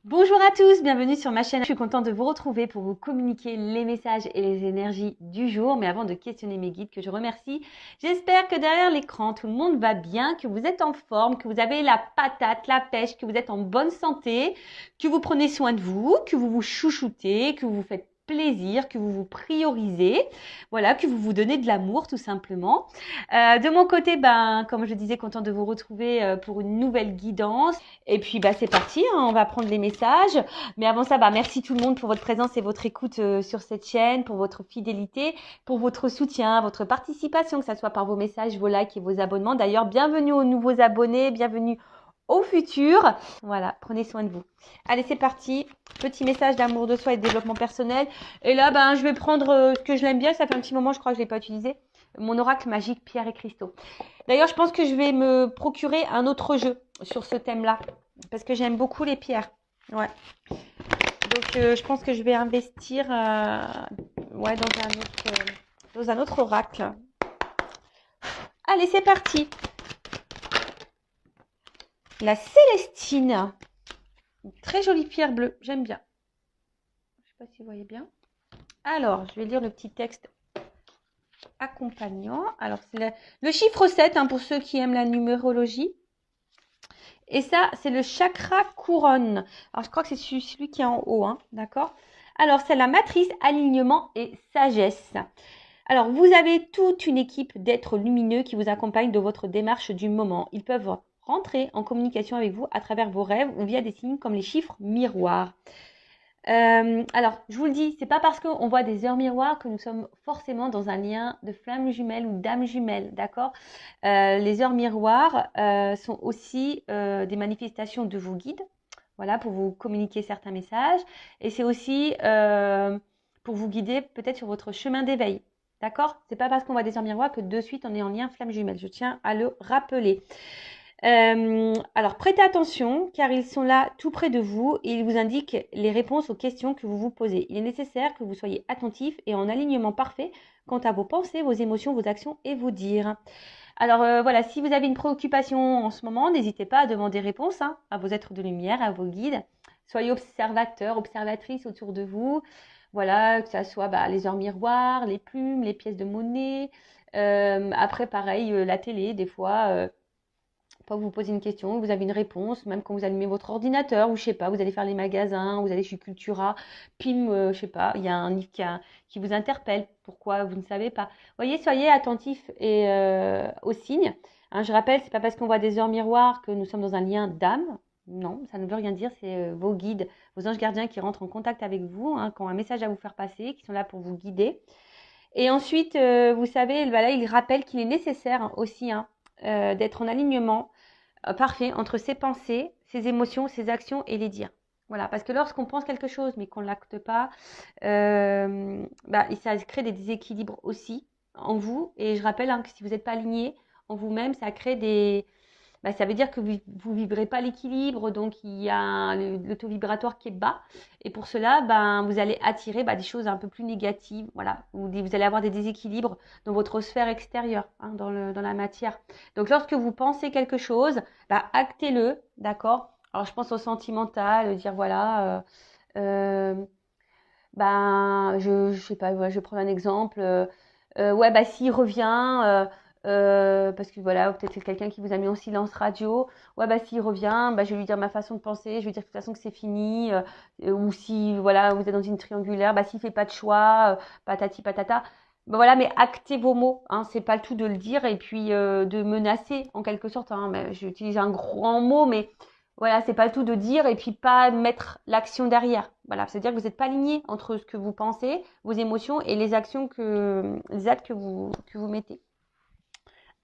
Bonjour à tous, bienvenue sur ma chaîne. Je suis contente de vous retrouver pour vous communiquer les messages et les énergies du jour. Mais avant de questionner mes guides, que je remercie, j'espère que derrière l'écran, tout le monde va bien, que vous êtes en forme, que vous avez la patate, la pêche, que vous êtes en bonne santé, que vous prenez soin de vous, que vous vous chouchoutez, que vous vous faites plaisir, que vous vous priorisez, voilà, que vous vous donnez de l'amour tout simplement. De mon côté, comme je disais, contente de vous retrouver pour une nouvelle guidance. Et puis, c'est parti, hein, on va prendre les messages. Mais avant ça, merci tout le monde pour votre présence et votre écoute sur cette chaîne, pour votre fidélité, pour votre soutien, votre participation, que ce soit par vos messages, vos likes et vos abonnements. D'ailleurs, bienvenue aux nouveaux abonnés, bienvenue au futur. Voilà, prenez soin de vous. Allez, c'est parti. Petit message d'amour de soi et de développement personnel. Et là, je vais prendre ce que je l'aime bien. Ça fait un petit moment, je crois que je ne l'ai pas utilisé. Mon oracle magique, pierre et cristaux. D'ailleurs, je pense que je vais me procurer un autre jeu sur ce thème-là. Parce que j'aime beaucoup les pierres. Ouais. Donc, je pense que je vais investir dans un autre oracle. Allez, c'est parti. La Célestine. Une très jolie pierre bleue. J'aime bien. Je ne sais pas si vous voyez bien. Alors, je vais lire le petit texte accompagnant. Alors, c'est le chiffre 7 pour ceux qui aiment la numérologie. Et ça, c'est le chakra couronne. Alors, je crois que c'est celui qui est en haut, d'accord? Alors, c'est la matrice, alignement et sagesse. Alors, vous avez toute une équipe d'êtres lumineux qui vous accompagnent dans votre démarche du moment. Ils peuvent rentrer en communication avec vous à travers vos rêves ou via des signes comme les chiffres miroirs. Alors, je vous le dis, c'est pas parce qu'on voit des heures miroirs que nous sommes forcément dans un lien de flamme jumelle ou d'âme jumelle, d'accord? Les heures miroirs sont aussi des manifestations de vos guides, voilà, pour vous communiquer certains messages. Et c'est aussi pour vous guider peut-être sur votre chemin d'éveil, d'accord? C'est pas parce qu'on voit des heures miroirs que de suite on est en lien flamme jumelle. Je tiens à le rappeler. Alors, prêtez attention car ils sont là tout près de vous et ils vous indiquent les réponses aux questions que vous vous posez. Il est nécessaire que vous soyez attentif et en alignement parfait quant à vos pensées, vos émotions, vos actions et vos dires. Alors voilà, si vous avez une préoccupation en ce moment, n'hésitez pas à demander réponse à vos êtres de lumière, à vos guides. Soyez observateurs, observatrices autour de vous. Voilà, que ça soit les heures miroirs, les plumes, les pièces de monnaie. Après, pareil, la télé, des fois pas vous posez une question, vous avez une réponse, même quand vous allumez votre ordinateur, ou je sais pas, vous allez faire les magasins, vous allez chez Cultura, pim, je sais pas, il y a un livre qui vous interpelle, pourquoi vous ne savez pas. Voyez, soyez attentifs et aux signes. Je rappelle, c'est pas parce qu'on voit des heures miroirs que nous sommes dans un lien d'âme. Non, ça ne veut rien dire, c'est vos guides, vos anges gardiens qui rentrent en contact avec vous, qui ont un message à vous faire passer, qui sont là pour vous guider. Et ensuite, vous savez, là, il rappelle qu'il est nécessaire aussi d'être en alignement parfait entre ses pensées, ses émotions, ses actions et les dires. Voilà, parce que lorsqu'on pense quelque chose mais qu'on ne l'acte pas, ça crée des déséquilibres aussi en vous. Et je rappelle que si vous n'êtes pas aligné en vous-même, ça crée ça veut dire que vous ne vibrez pas l'équilibre, donc il y a le taux vibratoire qui est bas. Et pour cela, vous allez attirer des choses un peu plus négatives. Voilà, vous allez avoir des déséquilibres dans votre sphère extérieure, dans la matière. Donc lorsque vous pensez quelque chose, actez-le, d'accord? Alors je pense au sentimental, dire voilà, je sais pas, je vais prendre un exemple. S'il revient, parce que voilà, peut-être c'est quelqu'un qui vous a mis en silence radio. Ouais, s'il revient, je vais lui dire ma façon de penser, je vais lui dire de toute façon que c'est fini. Ou si voilà, vous êtes dans une triangulaire, s'il fait pas de choix, patati patata. Voilà, mais actez vos mots, c'est pas le tout de le dire et puis de menacer en quelque sorte. J'utilise un grand mot, mais voilà, c'est pas le tout de dire et puis pas mettre l'action derrière. Voilà, c'est-à-dire que vous n'êtes pas aligné entre ce que vous pensez, vos émotions et les actes que vous mettez.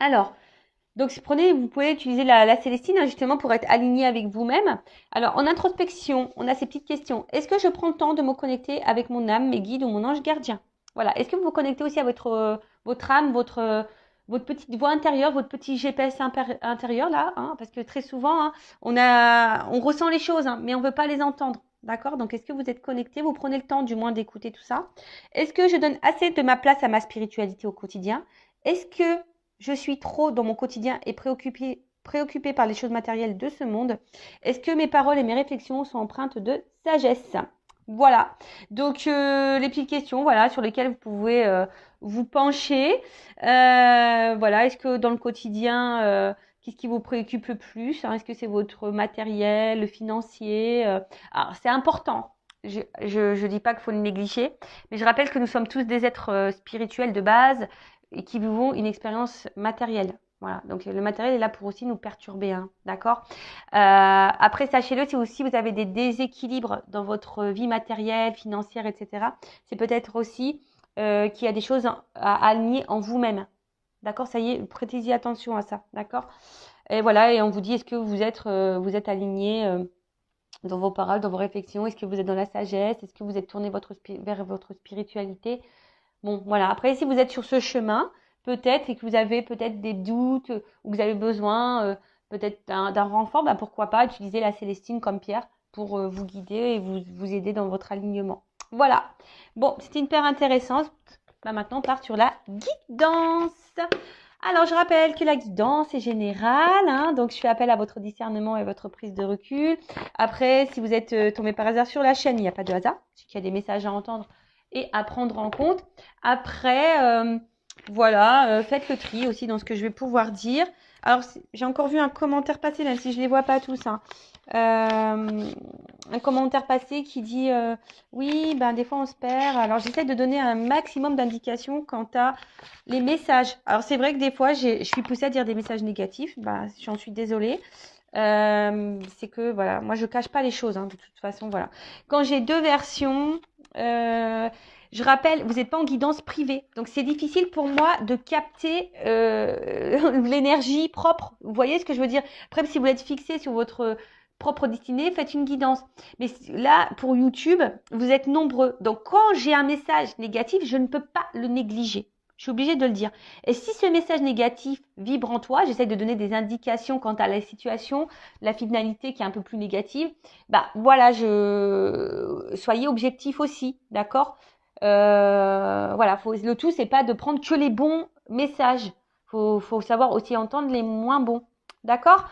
Alors, donc vous pouvez utiliser la Célestine justement pour être aligné avec vous-même. Alors, en introspection, on a ces petites questions. Est-ce que je prends le temps de me connecter avec mon âme, mes guides ou mon ange gardien? Voilà. Est-ce que vous vous connectez aussi à votre âme, votre petite voix intérieure, votre petit GPS intérieur là, parce que très souvent, on ressent les choses, mais on ne veut pas les entendre. D'accord? Donc, est-ce que vous êtes connecté? Vous prenez le temps du moins d'écouter tout ça? Est-ce que je donne assez de ma place à ma spiritualité au quotidien? Est-ce que je suis trop dans mon quotidien et préoccupée préoccupé par les choses matérielles de ce monde? Est-ce que mes paroles et mes réflexions sont empreintes de sagesse? Voilà. Donc, les petites questions, voilà, sur lesquelles vous pouvez vous pencher. Voilà. Est-ce que dans le quotidien, qu'est-ce qui vous préoccupe le plus, hein? Est-ce que c'est votre matériel, le financier? Alors, c'est important. Je dis pas qu'il faut le négliger, mais je rappelle que nous sommes tous des êtres spirituels de base et qui vivons une expérience matérielle. Voilà, donc le matériel est là pour aussi nous perturber, hein, d'accord? Après, sachez-le, si aussi vous avez des déséquilibres dans votre vie matérielle, financière, etc., c'est peut-être aussi qu'il y a des choses à aligner en vous-même, d'accord? Ça y est, prêtez-y attention à ça, d'accord? Et voilà, et on vous dit, est-ce que vous êtes aligné dans vos paroles, dans vos réflexions? Est-ce que vous êtes dans la sagesse? Est-ce que vous êtes tourné vers votre spiritualité? Bon, voilà. Après, si vous êtes sur ce chemin, peut-être, et que vous avez peut-être des doutes, ou que vous avez besoin peut-être d'un renfort, bah, pourquoi pas utiliser la Célestine comme pierre pour vous guider et vous aider dans votre alignement. Voilà. Bon, c'était hyper intéressant. Bah, maintenant, on part sur la guidance. Alors, je rappelle que la guidance est générale, hein, donc je fais appel à votre discernement et votre prise de recul. Après, si vous êtes tombé par hasard sur la chaîne, il n'y a pas de hasard, c'est qu'il y a des messages à entendre et à prendre en compte. Après, voilà, faites le tri aussi dans ce que je vais pouvoir dire. Alors, j'ai encore vu un commentaire passer, même si je ne les vois pas tous, hein. Un commentaire passé qui dit oui, ben des fois on se perd. Alors, j'essaie de donner un maximum d'indications quant à les messages. Alors, c'est vrai que des fois, je suis poussée à dire des messages négatifs. Bah, j'en suis désolée. C'est que, voilà, moi, je cache pas les choses, hein, de toute façon, voilà. Quand j'ai deux versions, je rappelle, vous n'êtes pas en guidance privée. Donc, c'est difficile pour moi de capter l'énergie propre. Vous voyez ce que je veux dire? Après, si vous êtes fixé sur votre propre destinée, faites une guidance. Mais là, pour YouTube, vous êtes nombreux. Donc, quand j'ai un message négatif, je ne peux pas le négliger. Je suis obligée de le dire. Et si ce message négatif vibre en toi, j'essaie de donner des indications quant à la situation, la finalité qui est un peu plus négative. Bah voilà, soyez objectif aussi, d'accord? Voilà, le tout c'est pas de prendre que les bons messages. Faut savoir aussi entendre les moins bons, d'accord?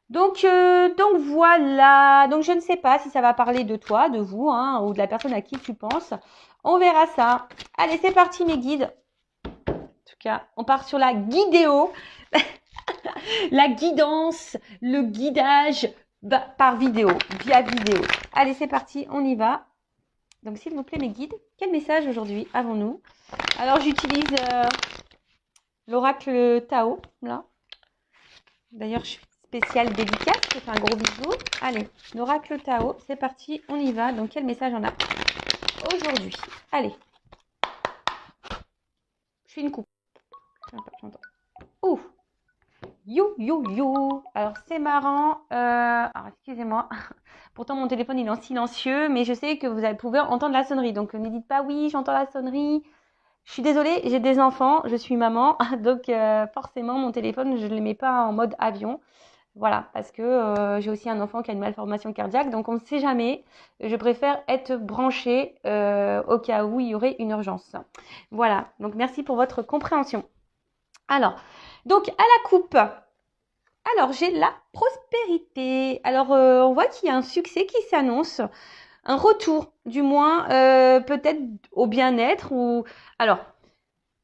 Donc voilà. Donc je ne sais pas si ça va parler de toi, de vous, hein, ou de la personne à qui tu penses. On verra ça. Allez, c'est parti mes guides. En tout cas, on part sur la guidéo, la guidance, le guidage par vidéo, via vidéo. Allez, c'est parti, on y va. Donc, s'il vous plaît, mes guides, quel message aujourd'hui avons-nous? Alors, j'utilise l'oracle Tao, là. D'ailleurs, je suis spéciale dédicace, je fais un gros bisou. Allez, l'oracle Tao, c'est parti, on y va. Donc, quel message on a aujourd'hui? Allez. Je fais une coupe. Ouh! You. Alors, c'est marrant. Alors, excusez-moi. Pourtant, mon téléphone, il est en silencieux, mais je sais que vous pouvez entendre la sonnerie. Donc, ne dites pas oui, j'entends la sonnerie. Je suis désolée, j'ai des enfants, je suis maman. Donc, forcément, mon téléphone, je ne le mets pas en mode avion. Voilà, parce que j'ai aussi un enfant qui a une malformation cardiaque. Donc, on ne sait jamais. Je préfère être branchée au cas où il y aurait une urgence. Voilà. Donc, merci pour votre compréhension. Alors, donc, à la coupe. Alors, j'ai la prospérité. Alors, on voit qu'il y a un succès qui s'annonce, un retour, du moins, peut-être au bien-être ou... Alors,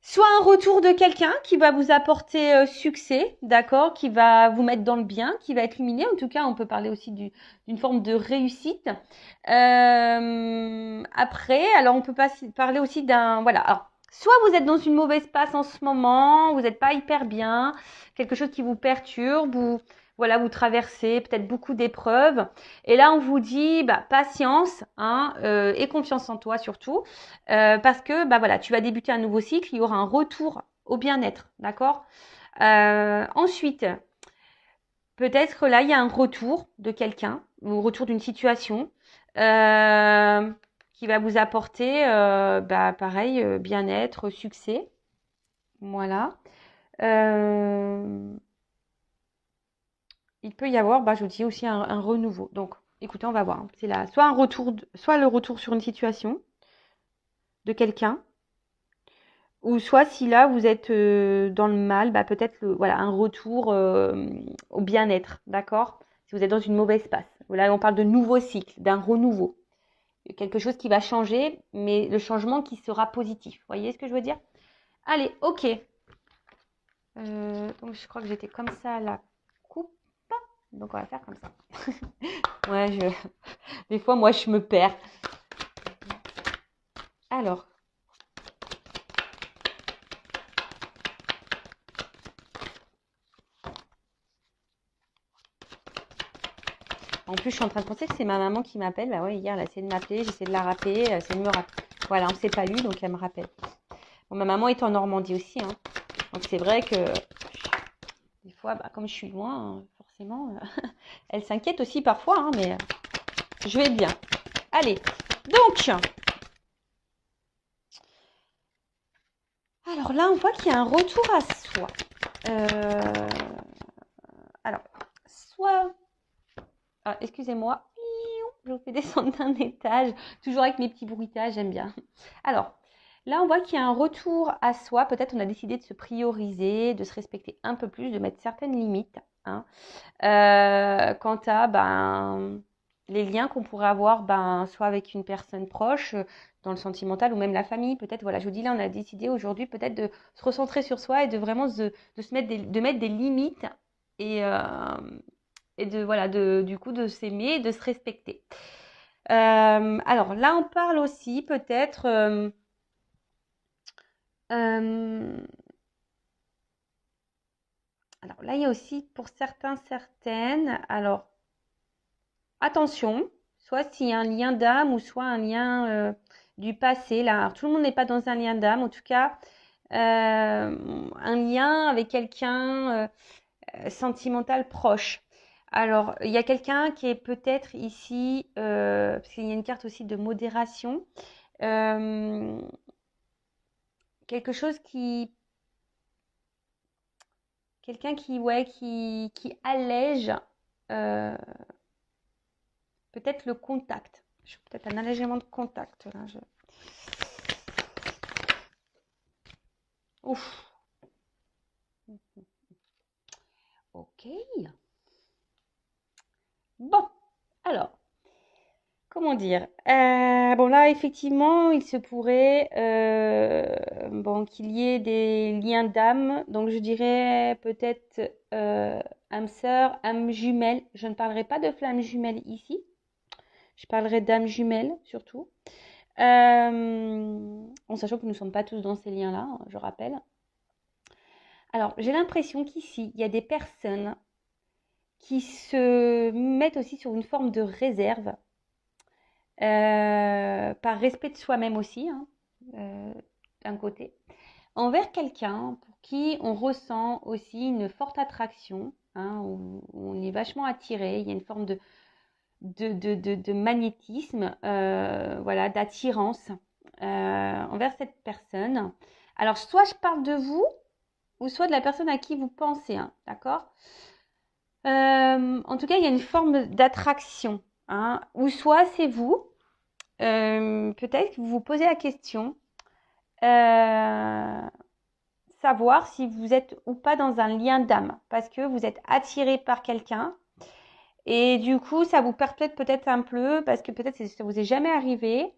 soit un retour de quelqu'un qui va vous apporter succès, d'accord, qui va vous mettre dans le bien, qui va être luminé. En tout cas, on peut parler aussi d'une forme de réussite. Après, alors, on peut parler aussi d'un... Voilà, alors... Soit vous êtes dans une mauvaise passe en ce moment, vous n'êtes pas hyper bien, quelque chose qui vous perturbe, ou voilà, vous traversez peut-être beaucoup d'épreuves. Et là, on vous dit, bah, patience, hein, et confiance en toi surtout, parce que bah voilà, tu vas débuter un nouveau cycle, il y aura un retour au bien-être, d'accord? Ensuite, peut-être là, il y a un retour de quelqu'un, ou retour d'une situation. Qui va vous apporter, bah, pareil, bien-être, succès. Voilà. Il peut y avoir, bah, je vous dis aussi un renouveau. Donc, écoutez, on va voir. C'est là, soit soit le retour sur une situation de quelqu'un, Ou soit si là vous êtes dans le mal, bah, peut-être voilà, un retour au bien-être, d'accord? Si vous êtes dans une mauvaise passe. Là, on parle de nouveau cycle, d'un renouveau. Quelque chose qui va changer, mais le changement qui sera positif. Vous voyez ce que je veux dire? Allez, ok. Donc je crois que j'étais comme ça à la coupe. Donc on va faire comme ça. Ouais, des fois, moi, je me perds. Alors. En plus, je suis en train de penser que c'est ma maman qui m'appelle. Bah ouais, hier, elle a essayé de m'appeler, j'ai essayé de la rappeler, elle a essayé de me rappeler. Voilà, on ne s'est pas eu, donc elle me rappelle. Bon, ma maman est en Normandie aussi, hein. Donc c'est vrai que des fois, bah, comme je suis loin, hein, forcément, elle s'inquiète aussi parfois, hein, mais je vais bien. Allez, donc, alors là, on voit qu'il y a un retour à soi. Alors, soit... Ah, excusez-moi, je vous fais descendre d'un étage, toujours avec mes petits bruitages, j'aime bien. Alors, là, on voit qu'il y a un retour à soi. Peut-être on a décidé de se prioriser, de se respecter un peu plus, de mettre certaines limites, hein. Quant à les liens qu'on pourrait avoir, soit avec une personne proche, dans le sentimental ou même la famille. Peut-être, voilà, je vous dis là, on a décidé aujourd'hui peut-être de se recentrer sur soi et de vraiment de se mettre de mettre des limites et, de voilà, du coup, de s'aimer et de se respecter. Alors là, on parle aussi peut-être. Alors là, il y a aussi pour certains, certaines. Alors attention, soit s'il y a un lien d'âme ou soit un lien du passé. Là, alors, tout le monde n'est pas dans un lien d'âme. En tout cas, un lien avec quelqu'un sentimental proche. Alors, il y a quelqu'un qui est peut-être ici, parce qu'il y a une carte aussi de modération, quelque chose qui, quelqu'un qui, ouais, qui allège peut-être le contact. Peut-être un allègement de contact. Là, Ouf. Ok. Bon, alors, comment dire? Bon, là, effectivement, il se pourrait bon, qu'il y ait des liens d'âme. Donc, je dirais peut-être âme sœur, âme jumelle. Je ne parlerai pas de flamme jumelle ici. Je parlerai d'âme jumelle surtout. En sachant que nous ne sommes pas tous dans ces liens-là, hein, je rappelle. Alors, j'ai l'impression qu'ici, il y a des personnes qui se mettent aussi sur une forme de réserve, par respect de soi-même aussi, hein, d'un côté, envers quelqu'un pour qui on ressent aussi une forte attraction, hein, où on est vachement attiré, il y a une forme de magnétisme, voilà, d'attirance envers cette personne. Alors, soit je parle de vous, ou soit de la personne à qui vous pensez, hein, d'accord? En tout cas, il y a une forme d'attraction, hein, ou soit c'est vous, peut-être que vous vous posez la question, savoir si vous êtes ou pas dans un lien d'âme, parce que vous êtes attiré par quelqu'un, et du coup, ça vous perpète peut-être un peu, parce que peut-être ça vous est jamais arrivé,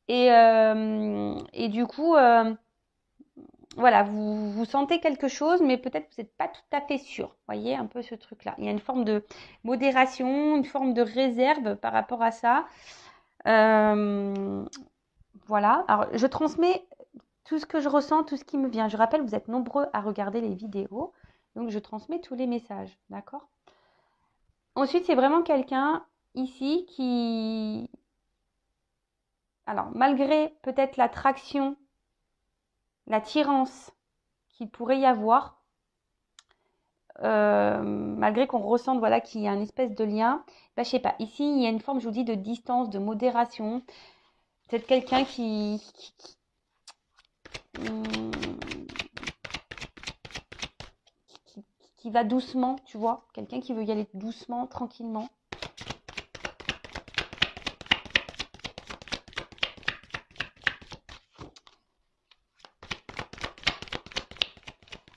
et du coup, voilà, vous sentez quelque chose, mais peut-être vous n'êtes pas tout à fait sûr. Vous voyez un peu ce truc-là. Il y a une forme de modération, une forme de réserve par rapport à ça. Voilà. Alors, je transmets tout ce que je ressens, tout ce qui me vient. Je rappelle, vous êtes nombreux à regarder les vidéos. Donc, je transmets tous les messages. D'accord? Ensuite, c'est vraiment quelqu'un ici qui... Alors, malgré peut-être l'attraction, l'attirance qu'il pourrait y avoir, malgré qu'on ressente voilà, qu'il y a une espèce de lien, je sais pas, ici il y a une forme, je vous dis, de distance, de modération. Peut-être quelqu'un qui va doucement, tu vois, quelqu'un qui veut y aller doucement, tranquillement.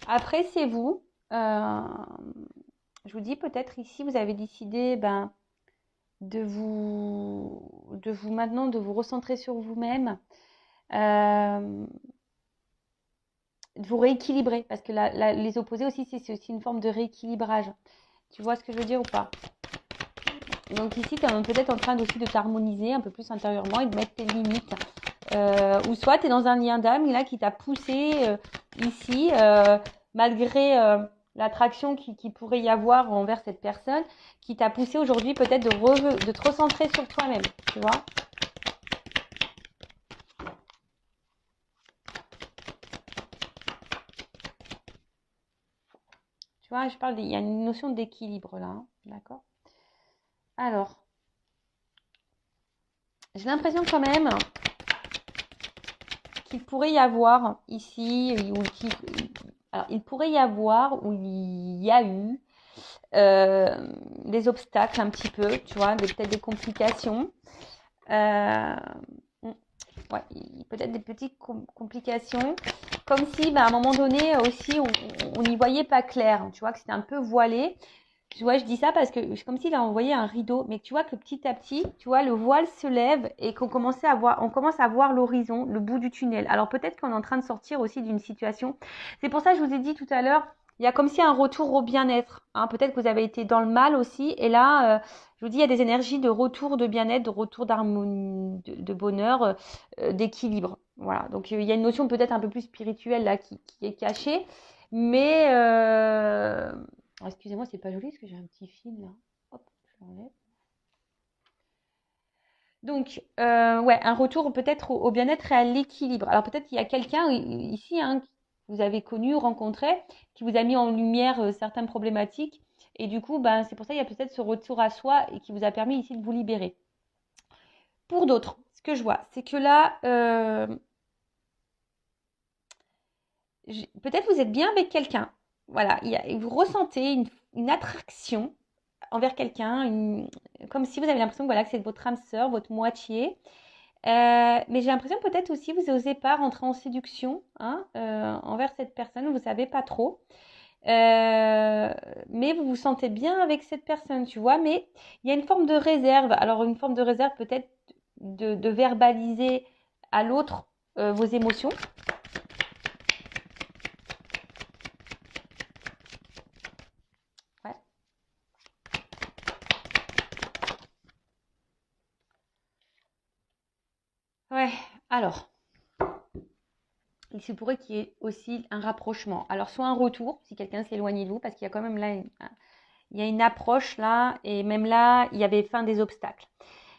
Après, c'est vous. Je vous dis peut-être ici, vous avez décidé de vous maintenant, de vous recentrer sur vous-même, de vous rééquilibrer. Parce que les opposés aussi, c'est aussi une forme de rééquilibrage. Tu vois ce que je veux dire ou pas? Donc ici, tu es peut-être en train aussi de t'harmoniser un peu plus intérieurement et de mettre tes limites. Ou soit tu es dans un lien d'âme là qui t'a poussé ici, malgré l'attraction qui pourrait y avoir envers cette personne, qui t'a poussé aujourd'hui peut-être de te recentrer sur toi-même, tu vois. Tu vois, il y a une notion d'équilibre là, hein, d'accord? Alors, j'ai l'impression quand même qu'il pourrait y avoir ici, alors il pourrait y avoir, ou il y a eu, des obstacles un petit peu, tu vois, peut-être des complications. Ouais, peut-être des petites complications, comme si à un moment donné aussi on n'y voyait pas clair, tu vois, que c'était un peu voilé. Tu vois, je dis ça parce que c'est comme s'il a envoyé un rideau, mais tu vois que petit à petit, tu vois, le voile se lève et on commence à voir l'horizon, le bout du tunnel. Alors peut-être qu'on est en train de sortir aussi d'une situation. C'est pour ça que je vous ai dit tout à l'heure, il y a comme si un retour au bien-être. Hein. Peut-être que vous avez été dans le mal aussi, et là, je vous dis, il y a des énergies de retour de bien-être, de retour d'harmonie, de bonheur, d'équilibre. Voilà. Donc il y a une notion peut-être un peu plus spirituelle là qui est cachée, mais excusez-moi, c'est pas joli parce que j'ai un petit fil là. Hop, je l'enlève. Donc, ouais, un retour peut-être au bien-être et à l'équilibre. Alors peut-être qu'il y a quelqu'un ici hein, que vous avez connu, rencontré, qui vous a mis en lumière certaines problématiques. Et du coup, c'est pour ça qu'il y a peut-être ce retour à soi et qui vous a permis ici de vous libérer. Pour d'autres, ce que je vois, c'est que là, peut-être vous êtes bien avec quelqu'un. Voilà, vous ressentez une attraction envers quelqu'un, comme si vous avez l'impression que, voilà, que c'est votre âme sœur, votre moitié. Mais j'ai l'impression peut-être aussi vous n'osez pas rentrer en séduction hein, envers cette personne, vous ne savez pas trop. Mais vous vous sentez bien avec cette personne, tu vois. Mais il y a une forme de réserve. Alors une forme de réserve peut-être de verbaliser à l'autre vos émotions. Ouais. Ouais, alors, il se pourrait qu'il y ait aussi un rapprochement. Alors, soit un retour, si quelqu'un s'éloigne de vous, parce qu'il y a quand même là, il y a une approche là, et même là, il y avait fin des obstacles.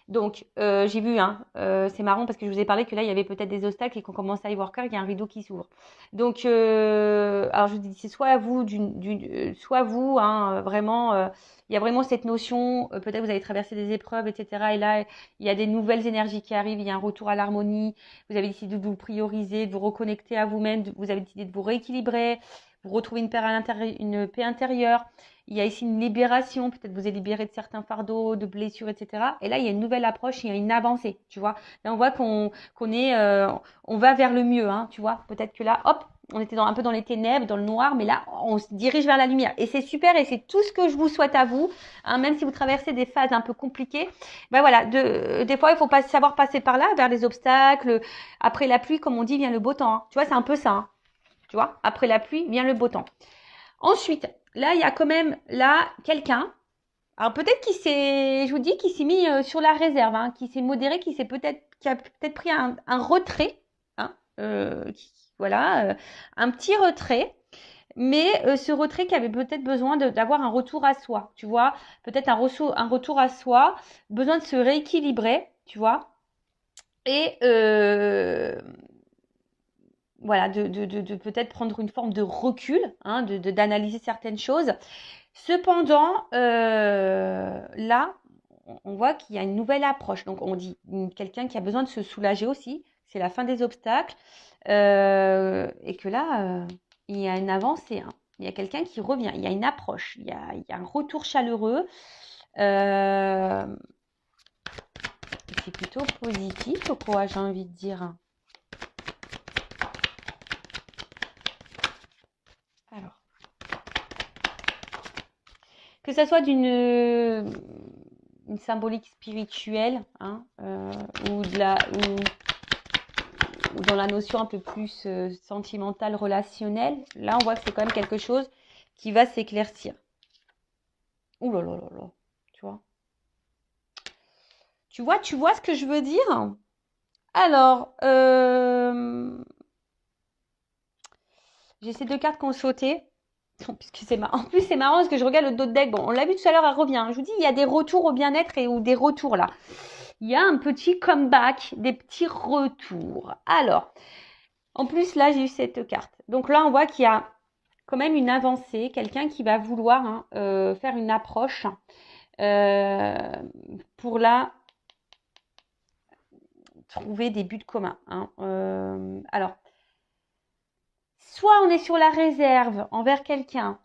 Donc, j'ai vu, hein, c'est marrant parce que je vous ai parlé que là, il y avait peut-être des obstacles et qu'on commence à y voir clair, il y a un rideau qui s'ouvre. Donc, alors je vous dis, c'est soit vous, soit vous, hein, vraiment, il y a vraiment cette notion, peut-être vous avez traversé des épreuves, etc. Et là, il y a des nouvelles énergies qui arrivent, il y a un retour à l'harmonie, vous avez décidé de vous prioriser, de vous reconnecter à vous-même, vous avez décidé de vous rééquilibrer, vous retrouvez une paix intérieure. Il y a ici une libération, peut-être vous êtes libéré de certains fardeaux, de blessures, etc. Et là, il y a une nouvelle approche, il y a une avancée, tu vois. Là, on voit qu'on est, on va vers le mieux, hein, tu vois. Peut-être que là, hop, on était un peu dans les ténèbres, dans le noir, mais là, on se dirige vers la lumière. Et c'est super, et c'est tout ce que je vous souhaite à vous, hein, même si vous traversez des phases un peu compliquées. Voilà, des fois, il faut pas savoir passer par là, vers les obstacles. Après la pluie, comme on dit, vient le beau temps. Hein. Tu vois, c'est un peu ça. Hein. Tu vois, après la pluie, vient le beau temps. Ensuite, là, il y a quand même là quelqu'un. Alors peut-être je vous dis, qui s'est mis sur la réserve, hein, qui s'est modéré, qui a peut-être pris un retrait, hein, voilà, un petit retrait. Mais ce retrait qui avait peut-être besoin d'avoir un retour à soi, tu vois, peut-être un retour à soi, besoin de se rééquilibrer, tu vois, et voilà, de peut-être prendre une forme de recul, hein, d'analyser certaines choses. Cependant, là, on voit qu'il y a une nouvelle approche. Donc, on dit quelqu'un qui a besoin de se soulager aussi. C'est la fin des obstacles. Et que là, il y a une avancée. Hein. Il y a quelqu'un qui revient. Il y a une approche. Il y a un retour chaleureux. C'est plutôt positif, quoi, j'ai envie de dire. Alors, que ça soit une symbolique spirituelle, hein, ou dans la notion un peu plus sentimentale, relationnelle, là on voit que c'est quand même quelque chose qui va s'éclaircir. Ouh là là là là, tu vois. Tu vois ce que je veux dire? Alors, j'ai ces deux cartes qui ont sauté. Puisque c'est marrant. En plus, c'est marrant parce que je regarde le dos de deck. Bon, on l'a vu tout à l'heure, elle revient. Je vous dis, il y a des retours au bien-être ou des retours là. Il y a un petit comeback, des petits retours. Alors, en plus, là, j'ai eu cette carte. Donc là, on voit qu'il y a quand même une avancée. Quelqu'un qui va vouloir faire une approche pour là trouver des buts communs. Hein. Alors, soit on est sur la réserve envers quelqu'un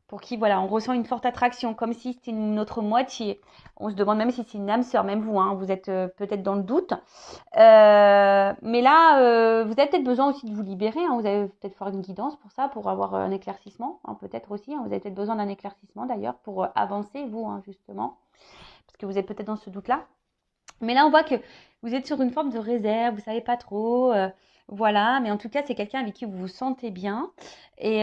pour qui, voilà, on ressent une forte attraction, comme si c'était notre moitié. On se demande même si c'est une âme sœur, même vous, hein, vous êtes peut-être dans le doute. Mais là, vous avez peut-être besoin aussi de vous libérer. Hein, vous avez peut-être faire une guidance pour ça, pour avoir un éclaircissement, hein, peut-être aussi. Hein, vous avez peut-être besoin d'un éclaircissement d'ailleurs pour avancer, vous, hein, justement, parce que vous êtes peut-être dans ce doute-là. Mais là, on voit que vous êtes sur une forme de réserve, vous savez pas trop, voilà. Mais en tout cas, c'est quelqu'un avec qui vous vous sentez bien. Et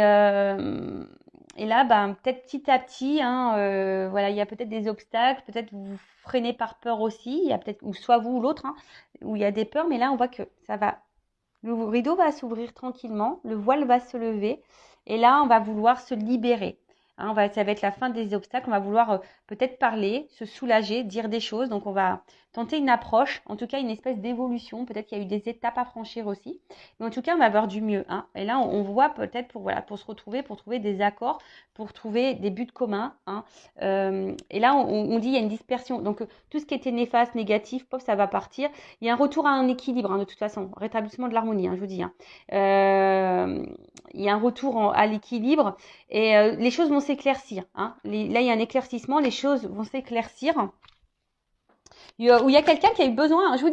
là, ben, peut-être petit à petit, hein, voilà, il y a peut-être des obstacles, peut-être vous vous freinez par peur aussi. Il y a peut-être, ou soit vous ou l'autre, hein, où il y a des peurs. Mais là, on voit que ça va, le rideau va s'ouvrir tranquillement, le voile va se lever. Et là, on va vouloir se libérer. Hein, ça va être la fin des obstacles. On va vouloir peut-être parler, se soulager, dire des choses. Donc, on va tenter une approche, en tout cas une espèce d'évolution. Peut-être qu'il y a eu des étapes à franchir aussi. Mais en tout cas, on va avoir du mieux. Hein. Et là, on voit peut-être pour se retrouver, pour trouver des accords, pour trouver des buts communs. Hein. Et là, on dit il y a une dispersion. Donc, tout ce qui était néfaste, négatif, pop, ça va partir. Il y a un retour à un équilibre, hein, de toute façon. Rétablissement de l'harmonie, hein, je vous dis. Hein. Il y a un retour à l'équilibre et les choses vont s'éclaircir. Hein. Là, il y a un éclaircissement, les choses vont s'éclaircir. Où il y a quelqu'un qui a eu besoin, hein, je vous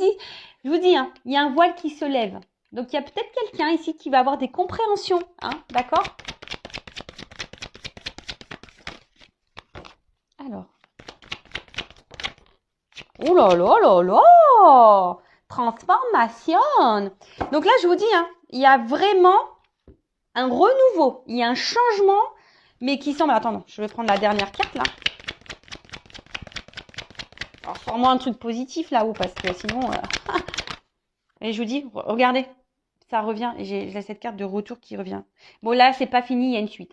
dis, hein, il y a un voile qui se lève. Donc, il y a peut-être quelqu'un ici qui va avoir des compréhensions. Hein, d'accord? Alors. Oh là là là là! Transformation! Donc là, je vous dis, hein, il y a vraiment un renouveau. Il y a un changement, mais qui semble... Attends, je vais prendre la dernière carte, là. Alors, sors-moi un truc positif, là-haut, parce que sinon... Et je vous dis, regardez, ça revient. J'ai cette carte de retour qui revient. Bon, là, c'est pas fini, il y a une suite.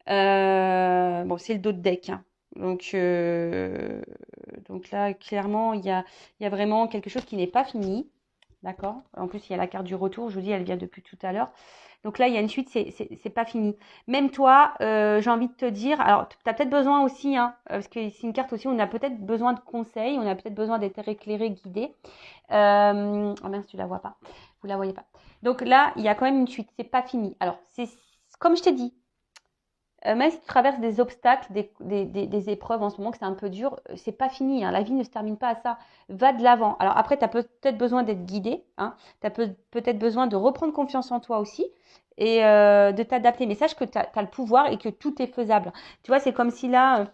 Hein. Bon, c'est le dos de deck. Hein. Donc là, clairement, il y a vraiment quelque chose qui n'est pas fini. D'accord? En plus, il y a la carte du retour. Je vous dis, elle vient depuis tout à l'heure. Donc là, il y a une suite, c'est pas fini. Même toi, j'ai envie de te dire, alors tu as peut-être besoin aussi, hein, parce que c'est une carte aussi, on a peut-être besoin de conseils, on a peut-être besoin d'être éclairé, guidé. Oh mince, tu la vois pas. Vous la voyez pas. Donc là, il y a quand même une suite, c'est pas fini. Alors, c'est comme je t'ai dit, même si tu traverses des obstacles, des épreuves en ce moment, que c'est un peu dur, c'est pas fini. Hein. La vie ne se termine pas à ça. Va de l'avant. Alors après, tu as peut-être besoin d'être guidé. Hein. Tu as peut-être besoin de reprendre confiance en toi aussi et de t'adapter. Mais sache que tu as le pouvoir et que tout est faisable. Tu vois, c'est comme si là...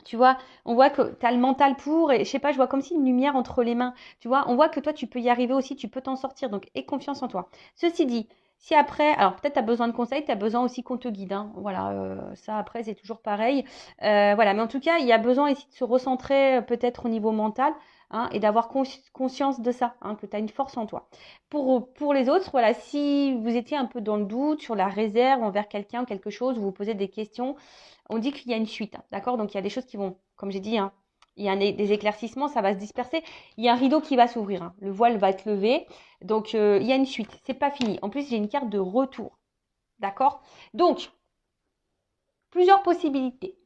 tu vois, on voit que tu as le mental pour, et je sais pas, je vois comme si une lumière entre les mains. Tu vois, on voit que toi, tu peux y arriver aussi, tu peux t'en sortir. Donc, aie confiance en toi. Ceci dit, si après, alors peut-être tu as besoin de conseils, tu as besoin aussi qu'on te guide. Hein. Voilà, ça après, c'est toujours pareil. Voilà, mais en tout cas, il y a besoin ici de se recentrer peut-être au niveau mental. Hein, et d'avoir conscience de ça, hein, que tu as une force en toi. Pour les autres, voilà, si vous étiez un peu dans le doute, sur la réserve envers quelqu'un ou quelque chose, vous vous posez des questions, on dit qu'il y a une suite, hein, d'accord? Donc il y a des choses qui vont, comme j'ai dit, hein, il y a des éclaircissements, ça va se disperser. Il y a un rideau qui va s'ouvrir, hein, le voile va être levé. Donc il y a une suite, c'est pas fini. En plus, j'ai une carte de retour, d'accord? Donc, plusieurs possibilités.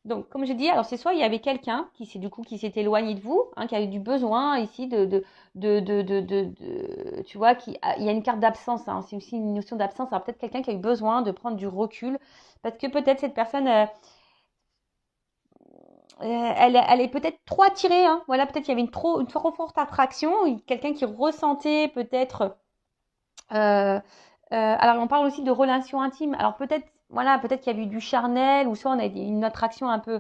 Donc, comme je dis, alors c'est soit il y avait quelqu'un qui s'est éloigné de vous, hein, qui a eu du besoin ici tu vois, il y a une carte d'absence, hein, c'est aussi une notion d'absence. Alors peut-être quelqu'un qui a eu besoin de prendre du recul, parce que peut-être cette personne, elle est peut-être trop attirée, hein. Voilà, peut-être qu'il y avait une trop forte attraction, quelqu'un qui ressentait peut-être. Alors on parle aussi de relations intimes. Alors peut-être voilà, peut-être qu'il y a eu du charnel ou soit on a une attraction un peu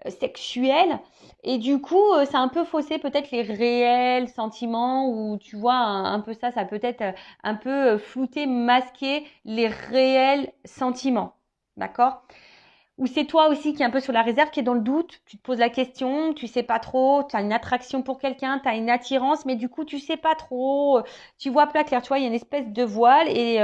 sexuelle et du coup, ça a un peu faussé peut-être les réels sentiments ou tu vois un peu ça peut-être un peu flouter, masquer les réels sentiments. D'accord? Ou c'est toi aussi qui est un peu sur la réserve, qui est dans le doute, tu te poses la question, tu sais pas trop, tu as une attraction pour quelqu'un, tu as une attirance, mais du coup tu sais pas trop, tu vois pas clair, tu vois, il y a une espèce de voile et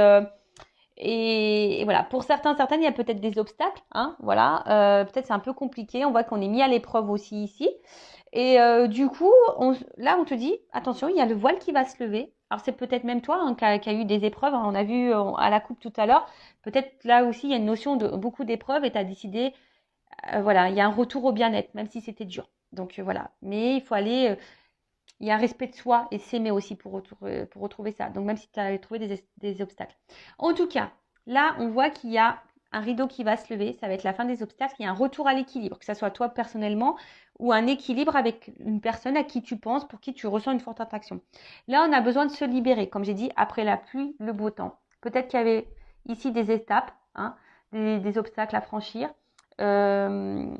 voilà. Pour certaines, il y a peut-être des obstacles, hein, voilà, peut-être c'est un peu compliqué, on voit qu'on est mis à l'épreuve aussi ici. Et du coup, là, on te dit, attention, il y a le voile qui va se lever. Alors, c'est peut-être même toi hein, qui a eu des épreuves. Hein, on a vu à la coupe tout à l'heure. Peut-être là aussi, il y a une notion de beaucoup d'épreuves et tu as décidé, voilà, il y a un retour au bien-être, même si c'était dur. Donc, voilà. Mais il faut aller, il y a un respect de soi et s'aimer aussi pour retrouver ça. Donc, même si tu as trouvé des obstacles. En tout cas, là, on voit qu'il y a un rideau qui va se lever. Ça va être la fin des obstacles. Il y a un retour à l'équilibre, que ce soit toi personnellement ou un équilibre avec une personne à qui tu penses, pour qui tu ressens une forte attraction. Là, on a besoin de se libérer. Comme j'ai dit, après la pluie, le beau temps. Peut-être qu'il y avait ici des étapes, hein, des obstacles à franchir. En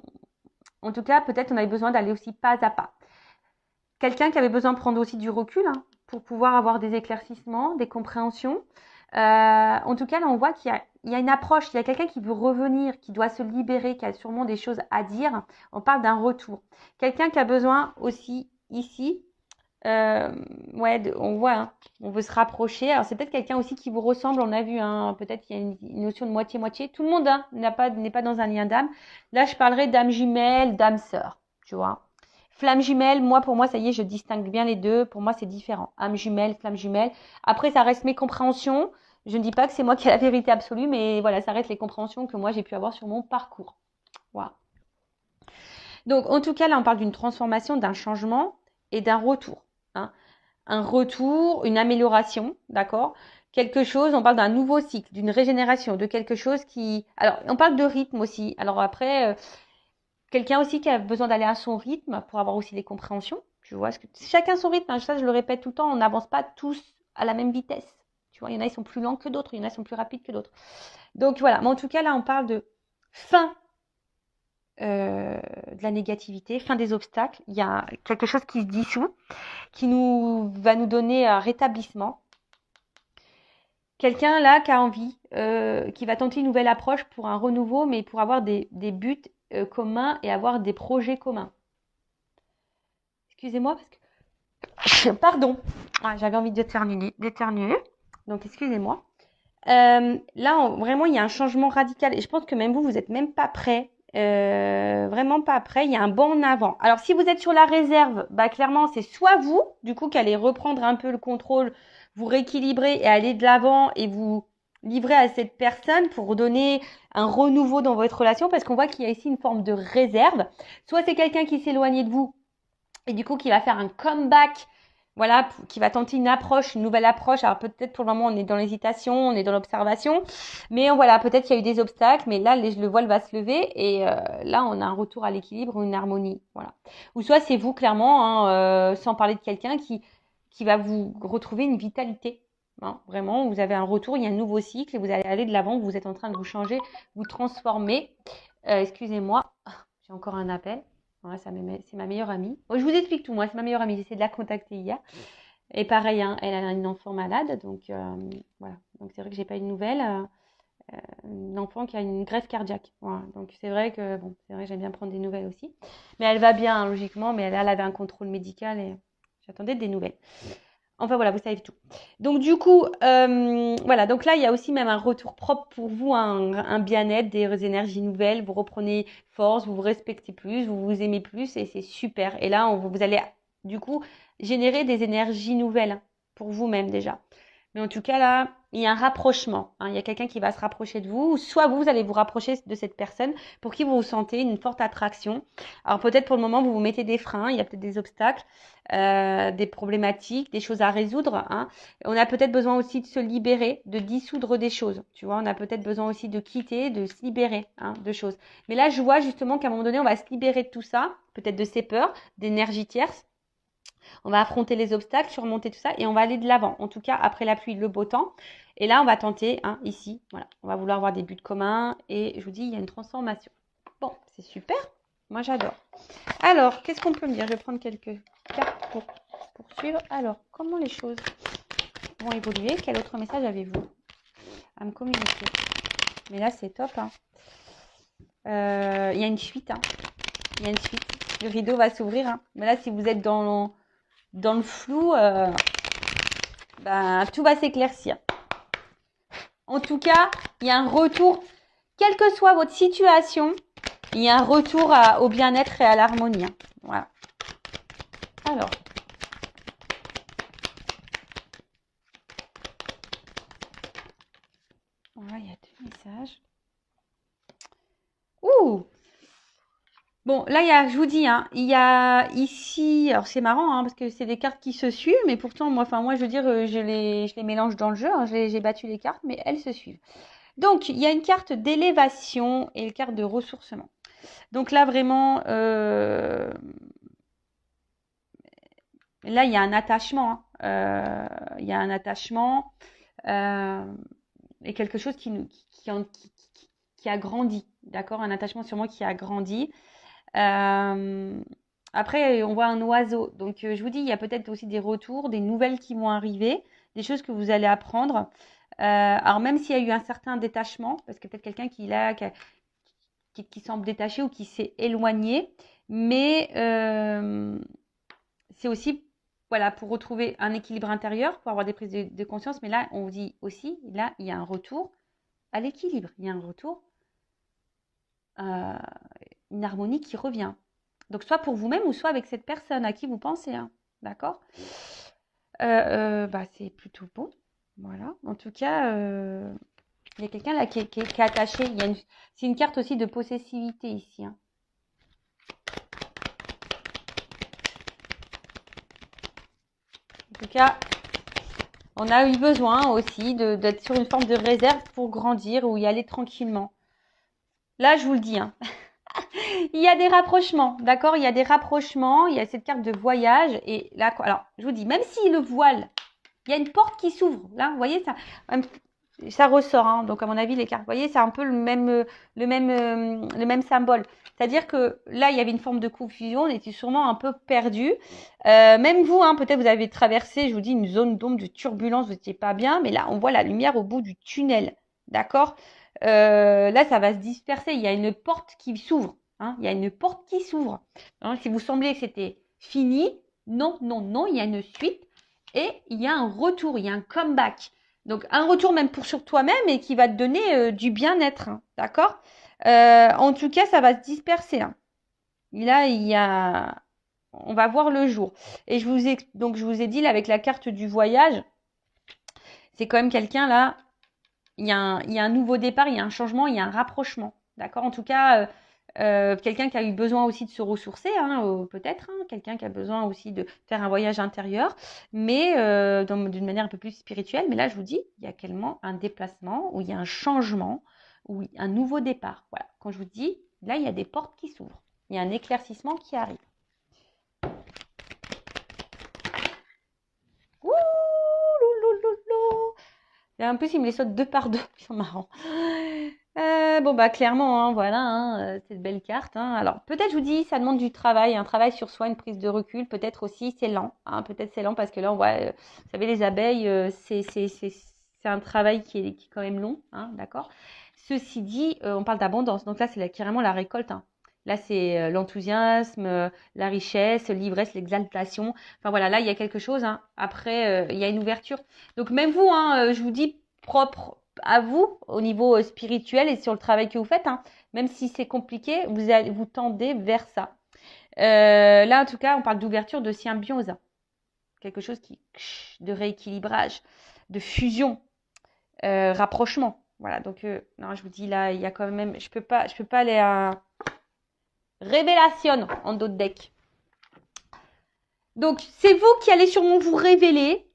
tout cas, peut-être on avait besoin d'aller aussi pas à pas. Quelqu'un qui avait besoin de prendre aussi du recul hein, pour pouvoir avoir des éclaircissements, des compréhensions. En tout cas, là, on voit qu'il y a une approche, il y a quelqu'un qui veut revenir, qui doit se libérer, qui a sûrement des choses à dire. On parle d'un retour. Quelqu'un qui a besoin aussi ici, ouais, on voit, hein, on veut se rapprocher. Alors, c'est peut-être quelqu'un aussi qui vous ressemble, on a vu, hein, peut-être qu'il y a une notion de moitié-moitié. Tout le monde hein, n'est pas dans un lien d'âme. Là, je parlerai d'âme jumelle, d'âme sœur, tu vois. Flamme jumelle, pour moi, ça y est, je distingue bien les deux. Pour moi, c'est différent. Âme jumelle, flamme jumelle. Après, ça reste mes compréhensions. Je ne dis pas que c'est moi qui ai la vérité absolue, mais voilà, ça reste les compréhensions que moi, j'ai pu avoir sur mon parcours. Voilà. Donc, en tout cas, là, on parle d'une transformation, d'un changement et d'un retour. Hein. Un retour, une amélioration, d'accord? Quelque chose, on parle d'un nouveau cycle, d'une régénération, de quelque chose qui... Alors, on parle de rythme aussi. Alors après... quelqu'un aussi qui a besoin d'aller à son rythme pour avoir aussi des compréhensions. Tu vois, chacun son rythme. Hein, ça, je le répète tout le temps. On n'avance pas tous à la même vitesse. Tu vois, il y en a, ils sont plus lents que d'autres. Il y en a, ils sont plus rapides que d'autres. Donc voilà. Mais en tout cas, là, on parle de fin de la négativité, fin des obstacles. Il y a quelque chose qui se dissout, qui va nous donner un rétablissement. Quelqu'un là qui a envie, qui va tenter une nouvelle approche pour un renouveau, mais pour avoir des buts communs et avoir des projets communs. Excusez-moi parce que... Pardon. Ah, j'avais envie d'éternuer. Donc, excusez-moi. Là, vraiment, il y a un changement radical. Et je pense que même vous n'êtes même pas prêt. Vraiment pas prêt. Il y a un bond en avant. Alors, si vous êtes sur la réserve, bah, clairement, c'est soit vous, du coup, qui allez reprendre un peu le contrôle, vous rééquilibrer et aller de l'avant et vous livrer à cette personne pour donner un renouveau dans votre relation parce qu'on voit qu'il y a ici une forme de réserve. Soit c'est quelqu'un qui s'éloigne de vous et du coup qui va faire un comeback, voilà, qui va tenter une nouvelle approche. Alors peut-être pour le moment on est dans l'hésitation, on est dans l'observation, mais voilà, peut-être qu'il y a eu des obstacles, mais là le voile va se lever et là on a un retour à l'équilibre, une harmonie, voilà. Ou soit c'est vous clairement, hein, sans parler de quelqu'un qui va vous retrouver une vitalité. Hein, vraiment, vous avez un retour, il y a un nouveau cycle et vous allez aller de l'avant, vous êtes en train de vous changer, vous transformer. Excusez-moi, j'ai encore un appel. Ouais, c'est ma meilleure amie. Bon, je vous explique tout, moi, c'est ma meilleure amie. J'ai essayé de la contacter hier. Et pareil, hein, elle a une enfant malade. Donc, voilà. Donc, c'est vrai que j'ai pas eu de nouvelles. Une enfant qui a une greffe cardiaque. Voilà. Donc, c'est vrai que j'aime bien prendre des nouvelles aussi. Mais elle va bien, hein, logiquement. Mais elle avait un contrôle médical et j'attendais des nouvelles. Enfin voilà, vous savez tout. Donc du coup, voilà, donc là, il y a aussi même un retour propre pour vous, un bien-être, des énergies nouvelles, vous reprenez force, vous vous respectez plus, vous vous aimez plus et c'est super. Et là, vous allez du coup générer des énergies nouvelles pour vous-même déjà. Mais en tout cas, là, il y a un rapprochement. Hein, il y a quelqu'un qui va se rapprocher de vous, ou soit vous allez vous rapprocher de cette personne pour qui vous sentez une forte attraction. Alors peut-être pour le moment, vous vous mettez des freins, il y a peut-être des obstacles, des problématiques, des choses à résoudre. Hein. On a peut-être besoin aussi de se libérer, de dissoudre des choses. Tu vois, on a peut-être besoin aussi de quitter, de se libérer de choses. Mais là, je vois justement qu'à un moment donné, on va se libérer de tout ça, peut-être de ces peurs, d'énergie tierce. On va affronter les obstacles, surmonter tout ça et on va aller de l'avant. En tout cas, après la pluie, le beau temps. Et là, on va tenter, hein, ici, voilà. On va vouloir avoir des buts communs et je vous dis, il y a une transformation. Bon, c'est super. Moi, j'adore. Alors, qu'est-ce qu'on peut me dire? Je vais prendre quelques cartes pour poursuivre. Alors, comment les choses vont évoluer? Quel autre message avez-vous à me communiquer? Mais là, c'est top, hein. Il y a une suite, hein. Il y a une suite. Le rideau va s'ouvrir, hein. Mais là, si vous êtes dans le flou, ben, tout va s'éclaircir. En tout cas, il y a un retour, quelle que soit votre situation, il y a un retour au bien-être et à l'harmonie, hein. Voilà. Alors. Voilà, il y a 2 messages. Ouh! Bon, là, je vous dis, hein, il y a ici, alors c'est marrant, hein, parce que c'est des cartes qui se suivent, mais pourtant, moi, je veux dire, je les mélange dans le jeu, hein, j'ai battu les cartes, mais elles se suivent. Donc, il y a une carte d'élévation et une carte de ressourcement. Donc là, vraiment, là, il y a un attachement, hein, il y a un attachement et quelque chose qui a grandi, d'accord? Un attachement sur moi qui a grandi. Après, on voit un oiseau. Donc, je vous dis, il y a peut-être aussi des retours, des nouvelles qui vont arriver, des choses que vous allez apprendre. Alors, même s'il y a eu un certain détachement, parce que peut-être quelqu'un qui semble détaché ou qui s'est éloigné, mais c'est aussi, voilà, pour retrouver un équilibre intérieur, pour avoir des prises de conscience. Mais là, on vous dit aussi, là, il y a un retour à l'équilibre. Il y a un retour, une harmonie qui revient. Donc, soit pour vous-même ou soit avec cette personne à qui vous pensez, hein. D'accord? Bah, c'est plutôt bon. Voilà. En tout cas, il y a quelqu'un là qui est attaché. C'est une carte aussi de possessivité ici, hein. En tout cas, on a eu besoin aussi d'être sur une forme de réserve pour grandir ou y aller tranquillement. Là, je vous le dis, hein. Il y a des rapprochements, d'accord? Il y a des rapprochements, il y a cette carte de voyage. Et là, alors, je vous dis, même si le voile, il y a une porte qui s'ouvre. Là, vous voyez, ça ressort, hein. Donc, à mon avis, les cartes, vous voyez, c'est un peu le même symbole. C'est-à-dire que là, il y avait une forme de confusion, on était sûrement un peu perdu. Même vous, hein, peut-être vous avez traversé, je vous dis, une zone d'ombre, de turbulence, vous n'étiez pas bien. Mais là, on voit la lumière au bout du tunnel, d'accord? Là, ça va se disperser. Il y a une porte qui s'ouvre, hein. Il y a une porte qui s'ouvre, hein. Si vous sembliez que c'était fini, non, non, non, il y a une suite et il y a un retour, il y a un comeback. Donc, un retour même sur toi-même et qui va te donner du bien-être, hein, d'accord? En tout cas, ça va se disperser, hein. Là, on va voir le jour. Et je vous ai dit, là, avec la carte du voyage, c'est quand même quelqu'un, là, il y a un nouveau départ, il y a un changement, il y a un rapprochement, d'accord? En tout cas, quelqu'un qui a eu besoin aussi de se ressourcer, hein, peut-être, hein, quelqu'un qui a besoin aussi de faire un voyage intérieur, mais d'une manière un peu plus spirituelle. Mais là, je vous dis, il y a également un déplacement, où il y a un changement, où il y a un nouveau départ. Voilà, quand je vous dis, là, il y a des portes qui s'ouvrent, il y a un éclaircissement qui arrive. Ouh, loulouloulou. Et en plus, il me les saute 2 par 2, ils sont marrants. Bon, bah clairement, hein, voilà, hein, cette belle carte, hein. Alors, peut-être, je vous dis, ça demande du travail, un travail sur soi, une prise de recul. Peut-être aussi, c'est lent, hein, peut-être c'est lent parce que là, on voit, vous savez, les abeilles, c'est un travail qui est quand même long, hein, d'accord? Ceci dit, on parle d'abondance. Donc là, c'est carrément la récolte, hein. Là, c'est l'enthousiasme, la richesse, l'ivresse, l'exaltation. Enfin voilà, là, il y a quelque chose, hein. Après, il y a une ouverture. Donc même vous, hein, je vous dis, propre à vous au niveau spirituel et sur le travail que vous faites, hein. Même si c'est compliqué, vous tendez vers ça. Là, en tout cas, on parle d'ouverture, de symbiose. Quelque chose de rééquilibrage, de fusion, rapprochement. Voilà, donc non, je vous dis là, il y a quand même, je peux pas aller à révélation en d'autres decks. Donc, c'est vous qui allez sûrement vous révéler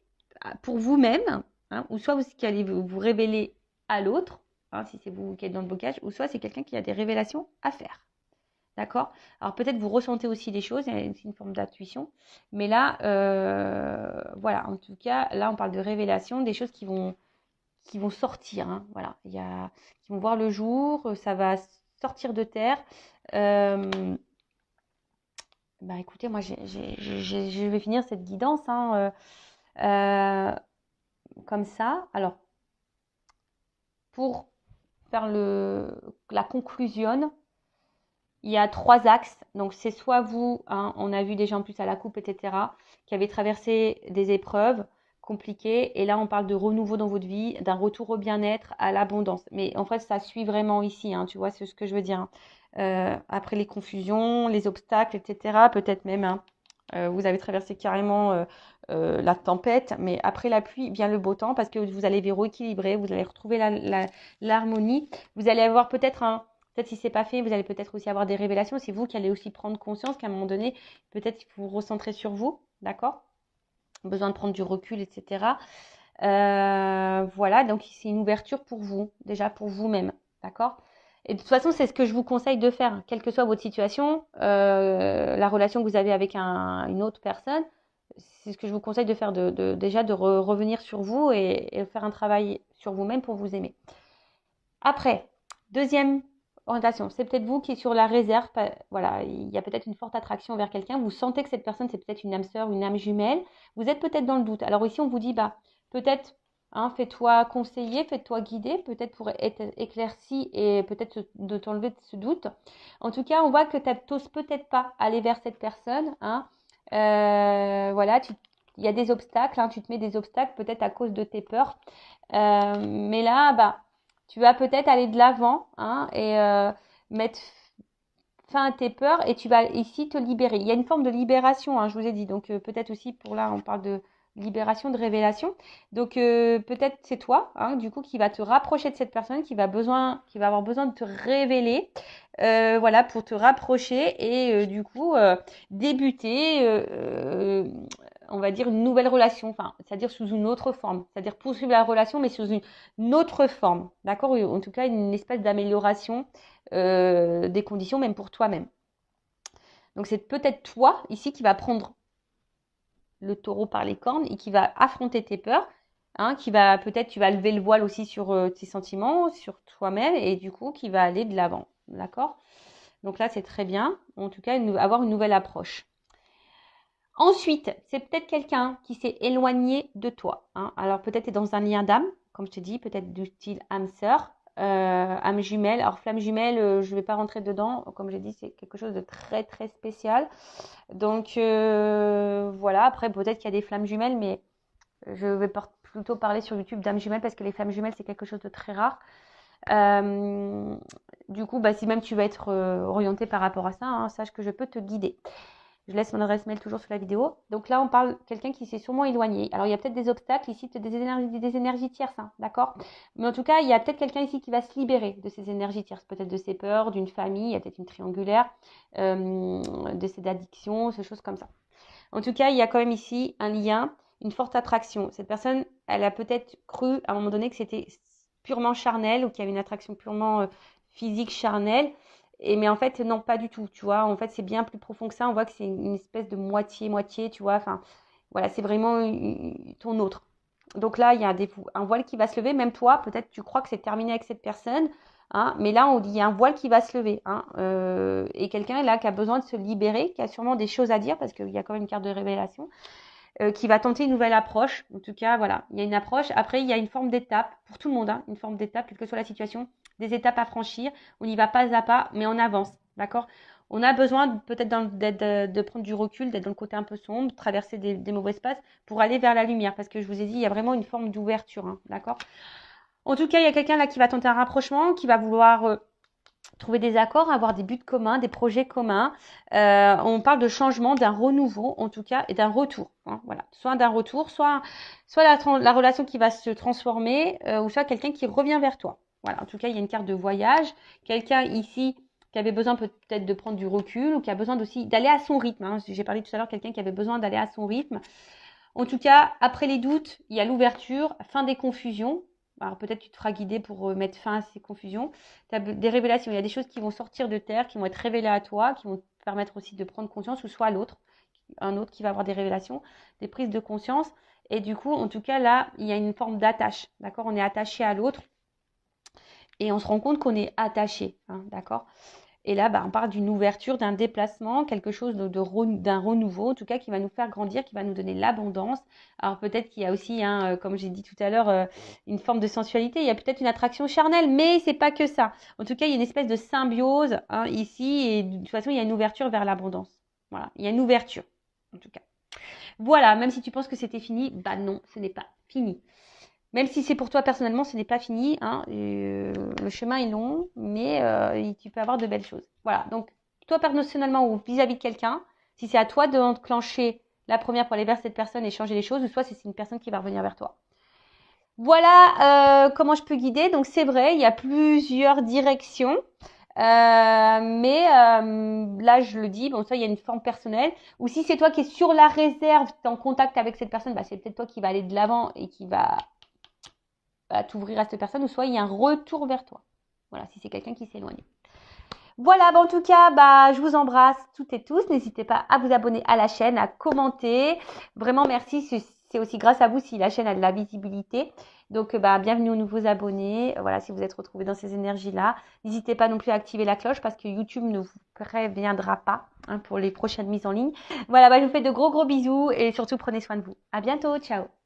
pour vous-même, hein, ou soit vous qui allez vous révéler à l'autre, hein, si c'est vous qui êtes dans le blocage, ou soit c'est quelqu'un qui a des révélations à faire. d'accord? Alors peut-être vous ressentez aussi des choses, c'est une forme d'intuition, mais là, voilà, en tout cas, là on parle de révélation, des choses qui vont sortir, hein, voilà, qui vont voir le jour, ça va sortir de terre. Bah écoutez, moi je vais finir cette guidance hein, comme ça. Alors, pour faire la conclusion, il y a 3 axes. Donc, c'est soit vous, hein, on a vu déjà en plus à la coupe, etc., qui avez traversé des épreuves compliquées. Et là, on parle de renouveau dans votre vie, d'un retour au bien-être, à l'abondance. Mais en fait, ça suit vraiment ici, hein, tu vois, c'est ce que je veux dire. Après les confusions, les obstacles, etc., peut-être même, hein, vous avez traversé carrément la tempête, mais après la pluie vient le beau temps parce que vous allez vous rééquilibrer, vous allez retrouver l'harmonie. Vous allez avoir peut-être si c'est pas fait, vous allez peut-être aussi avoir des révélations. C'est vous qui allez aussi prendre conscience qu'à un moment donné, peut-être il faut vous recentrer sur vous, d'accord? Besoin de prendre du recul, etc. Voilà, donc c'est une ouverture pour vous, déjà pour vous-même, d'accord? Et de toute façon, c'est ce que je vous conseille de faire, quelle que soit votre situation, la relation que vous avez avec une autre personne, c'est ce que je vous conseille de faire, déjà de revenir sur vous et faire un travail sur vous-même pour vous aimer. Après, deuxième orientation, c'est peut-être vous qui êtes sur la réserve. Voilà, il y a peut-être une forte attraction vers quelqu'un. Vous sentez que cette personne, c'est peut-être une âme sœur, une âme jumelle. Vous êtes peut-être dans le doute. Alors ici, on vous dit, bah, peut-être, hein, fais-toi conseiller, fais-toi guider, peut-être pour être éclairci et peut-être de t'enlever de ce doute. En tout cas, on voit que tu n'oses peut-être pas aller vers cette personne. Hein. Voilà, il y a des obstacles, hein, tu te mets des obstacles peut-être à cause de tes peurs. Mais là, bah, tu vas peut-être aller de l'avant hein, et mettre fin à tes peurs et tu vas ici te libérer. Il y a une forme de libération, hein, je vous ai dit. Donc peut-être aussi pour là, on parle de libération, de révélation. Donc peut-être c'est toi, hein, du coup, qui va te rapprocher de cette personne, qui va avoir besoin de te révéler, voilà, pour te rapprocher et du coup débuter. On va dire une nouvelle relation, enfin, c'est-à-dire sous une autre forme, c'est-à-dire poursuivre la relation, mais sous une autre forme, d'accord? En tout cas, une espèce d'amélioration des conditions, même pour toi-même. Donc, c'est peut-être toi, ici, qui va prendre le taureau par les cornes et qui va affronter tes peurs, hein, qui va peut-être, tu vas lever le voile aussi sur tes sentiments, sur toi-même, et du coup, qui va aller de l'avant, d'accord? Donc là, c'est très bien, en tout cas, avoir une nouvelle approche. Ensuite, c'est peut-être quelqu'un qui s'est éloigné de toi. Hein. Alors peut-être tu es dans un lien d'âme, comme je te dis, peut-être du style âme sœur, âme jumelle. Alors flamme jumelle, je ne vais pas rentrer dedans. Comme j'ai dit, c'est quelque chose de très très spécial. Donc voilà, après peut-être qu'il y a des flammes jumelles, mais je vais plutôt parler sur YouTube d'âme jumelle parce que les flammes jumelles, c'est quelque chose de très rare. Du coup, bah, si même tu vas être orienté par rapport à ça, hein, sache que je peux te guider. Je laisse mon adresse mail toujours sur la vidéo. Donc là, on parle de quelqu'un qui s'est sûrement éloigné. Alors, il y a peut-être des obstacles ici, des énergies tierces, hein, d'accord? Mais en tout cas, il y a peut-être quelqu'un ici qui va se libérer de ces énergies tierces, peut-être de ses peurs, d'une famille, il y a peut-être une triangulaire, de ses addictions, ces choses comme ça. En tout cas, il y a quand même ici un lien, une forte attraction. Cette personne, elle a peut-être cru à un moment donné que c'était purement charnel ou qu'il y avait une attraction purement physique, charnelle. Mais en fait, non, pas du tout, tu vois. En fait, c'est bien plus profond que ça. On voit que c'est une espèce de moitié-moitié, tu vois. Enfin, voilà, c'est vraiment ton autre. Donc là, il y a un voile qui va se lever. Même toi, peut-être tu crois que c'est terminé avec cette personne. Hein, mais là, on dit il y a un voile qui va se lever. Hein, et quelqu'un est là qui a besoin de se libérer, qui a sûrement des choses à dire parce qu'il y a quand même une carte de révélation. Qui va tenter une nouvelle approche. En tout cas, voilà, il y a une approche. Après, il y a une forme d'étape pour tout le monde, hein, une forme d'étape, quelle que soit la situation, des étapes à franchir. On y va pas à pas, mais on avance, d'accord? On a besoin peut-être de prendre du recul, d'être dans le côté un peu sombre, traverser des mauvais espaces pour aller vers la lumière. Parce que je vous ai dit, il y a vraiment une forme d'ouverture, hein, d'accord? En tout cas, il y a quelqu'un là qui va tenter un rapprochement, qui va vouloir trouver des accords, avoir des buts communs, des projets communs. On parle de changement, d'un renouveau en tout cas, et d'un retour. Hein, voilà. Soit d'un retour, soit la relation qui va se transformer, ou soit quelqu'un qui revient vers toi. Voilà. En tout cas, il y a une carte de voyage. Quelqu'un ici qui avait besoin peut-être de prendre du recul ou qui a besoin aussi d'aller à son rythme. Hein. J'ai parlé tout à l'heure quelqu'un qui avait besoin d'aller à son rythme. En tout cas, après les doutes, il y a l'ouverture, fin des confusions. Alors peut-être tu te feras guider pour mettre fin à ces confusions. Tu as des révélations, il y a des choses qui vont sortir de terre, qui vont être révélées à toi, qui vont te permettre aussi de prendre conscience, ou soit à l'autre, un autre qui va avoir des révélations, des prises de conscience. Et du coup, en tout cas, là, il y a une forme d'attache, d'accord? On est attaché à l'autre et on se rend compte qu'on est attaché, hein, d'accord? Et là, on parle d'une ouverture, d'un déplacement, quelque chose d'un renouveau, en tout cas, qui va nous faire grandir, qui va nous donner l'abondance. Alors peut-être qu'il y a aussi, hein, comme j'ai dit tout à l'heure, une forme de sensualité. Il y a peut-être une attraction charnelle, mais c'est pas que ça. En tout cas, il y a une espèce de symbiose, hein, ici, et de toute façon, il y a une ouverture vers l'abondance. Voilà, il y a une ouverture, en tout cas. Voilà, même si tu penses que c'était fini, non, ce n'est pas fini. Même si c'est pour toi personnellement, ce n'est pas fini, hein. Le chemin est long, mais tu peux avoir de belles choses. Voilà, donc toi personnellement ou vis-à-vis de quelqu'un, si c'est à toi de enclencher la première pour aller vers cette personne et changer les choses, ou soit c'est une personne qui va revenir vers toi. Voilà comment je peux guider. Donc c'est vrai, il y a plusieurs directions. Mais là, je le dis, bon, ça, il y a une forme personnelle. Ou si c'est toi qui es sur la réserve, tu es en contact avec cette personne, c'est peut-être toi qui va aller de l'avant et qui va t'ouvrir à cette personne, ou soit il y a un retour vers toi. Voilà, si c'est quelqu'un qui s'éloigne. Voilà, en tout cas, je vous embrasse toutes et tous. N'hésitez pas à vous abonner à la chaîne, à commenter. Vraiment, merci. C'est aussi grâce à vous si la chaîne a de la visibilité. Donc, bienvenue aux nouveaux abonnés. Voilà, si vous êtes retrouvés dans ces énergies-là. N'hésitez pas non plus à activer la cloche parce que YouTube ne vous préviendra pas, hein, pour les prochaines mises en ligne. Voilà, je vous fais de gros bisous et surtout prenez soin de vous. À bientôt. Ciao.